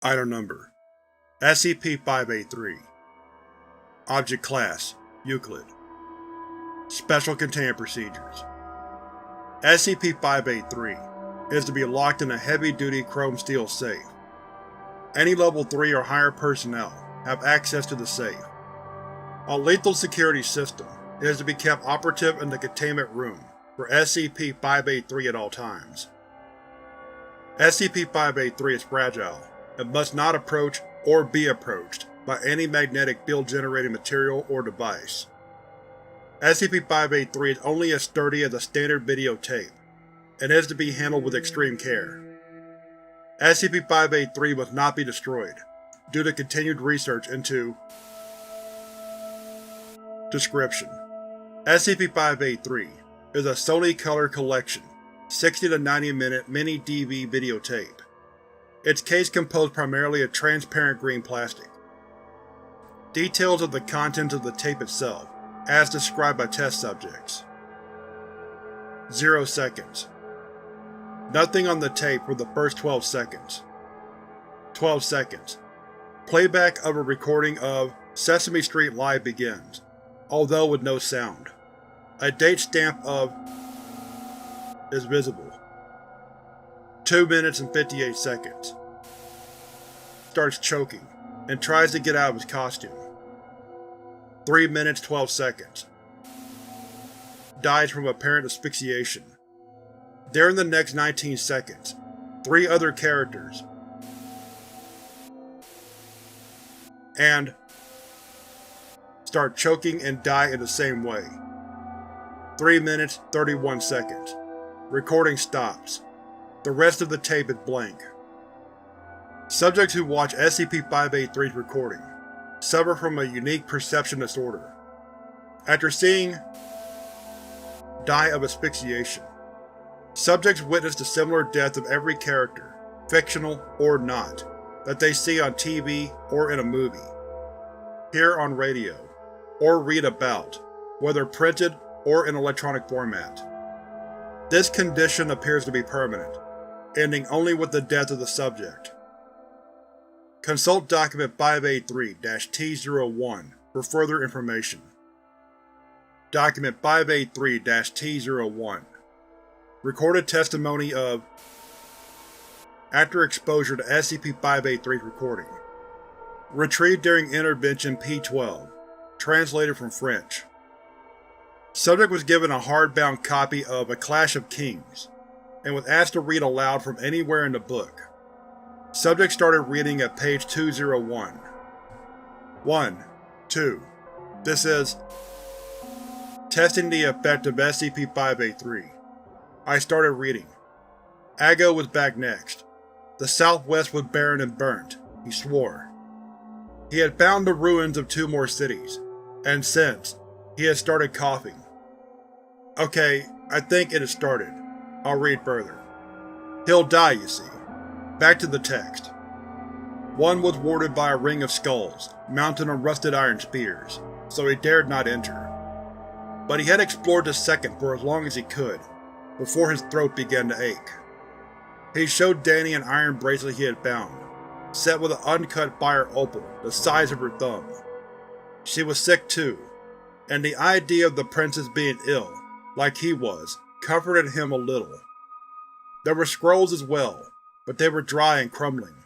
Item Number: SCP-583. Object Class: Euclid. Special Containment Procedures. SCP-583 is to be locked in a heavy-duty chrome steel safe. Any Level 3 or higher personnel have access to the safe. A lethal security system is to be kept operative in the containment room for SCP-583 at all times. SCP-583 is fragile and must not approach or be approached by any magnetic field-generating material or device. SCP-583 is only as sturdy as a standard videotape, and is to be handled with extreme care. SCP-583 must not be destroyed, due to continued research into… Description: SCP-583 is a Sony Color Collection 60 to 90 minute mini-DV videotape. Its case composed primarily of transparent green plastic. Details of the contents of the tape itself, as described by test subjects. 0 seconds. Nothing on the tape for the first 12 seconds. 12 seconds. Playback of a recording of Sesame Street Live begins, although with no sound. A date stamp of is visible. 2 minutes and 58 seconds. Starts choking, and tries to get out of his costume. 3 minutes 12 seconds. Dies from apparent asphyxiation. During the next 19 seconds, 3 other characters and start choking and die in the same way. 3 minutes 31 seconds. Recording stops. The rest of the tape is blank. Subjects who watch SCP-583's recording suffer from a unique perception disorder. After seeing die of asphyxiation, subjects witness the similar death of every character, fictional or not, that they see on TV or in a movie, hear on radio, or read about, whether printed or in electronic format. This condition appears to be permanent, ending only with the death of the subject. Consult Document 583-T01 for further information. Document 583-T01. Recorded testimony of after exposure to SCP-583's recording. Retrieved during Intervention P-12. Translated from French. Subject was given a hardbound copy of A Clash of Kings, and was asked to read aloud from anywhere in the book. Subject started reading at page 201. 1. 2. This is testing the effect of SCP-583. I started reading. Ago was back next. The southwest was barren and burnt, he swore. He had found the ruins of 2 more cities, and since, he had started coughing. Okay, I think it has started. I'll read further. He'll die, you see. Back to the text. One was warded by a ring of skulls, mounted on rusted iron spears, so he dared not enter. But he had explored the second for as long as he could, before his throat began to ache. He showed Danny an iron bracelet he had found, set with an uncut fire opal the size of her thumb. She was sick too, and the idea of the princess being ill, like he was, comforted him a little. There were scrolls as well, but they were dry and crumbling,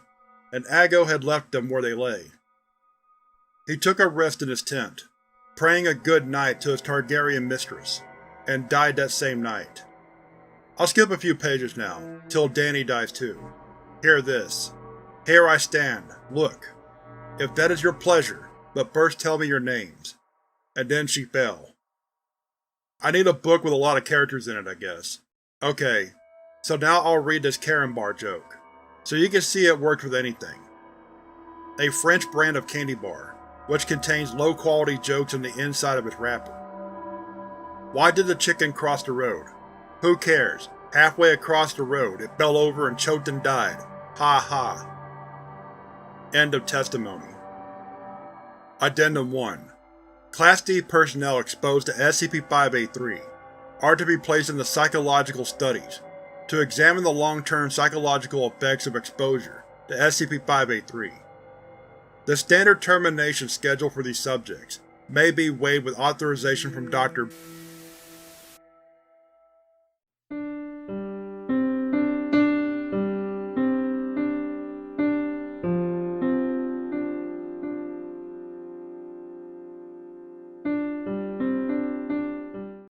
and Ago had left them where they lay. He took a rest in his tent, praying a good night to his Targaryen mistress, and died that same night. I'll skip a few pages now, till Danny dies too. Hear this. Here I stand, look. If that is your pleasure, but first tell me your names. And then she fell. I need a book with a lot of characters in it, I guess. Okay, so now I'll read this Karen bar joke, so you can see it worked with anything. A French brand of candy bar, which contains low-quality jokes on the inside of its wrapper. Why did the chicken cross the road? Who cares? Halfway across the road, it fell over and choked and died. Ha ha. End of testimony. Addendum 1. Class D personnel exposed to SCP-583 are to be placed in the Psychological Studies to examine the long-term psychological effects of exposure to SCP-583. The standard termination schedule for these subjects may be waived with authorization from Dr.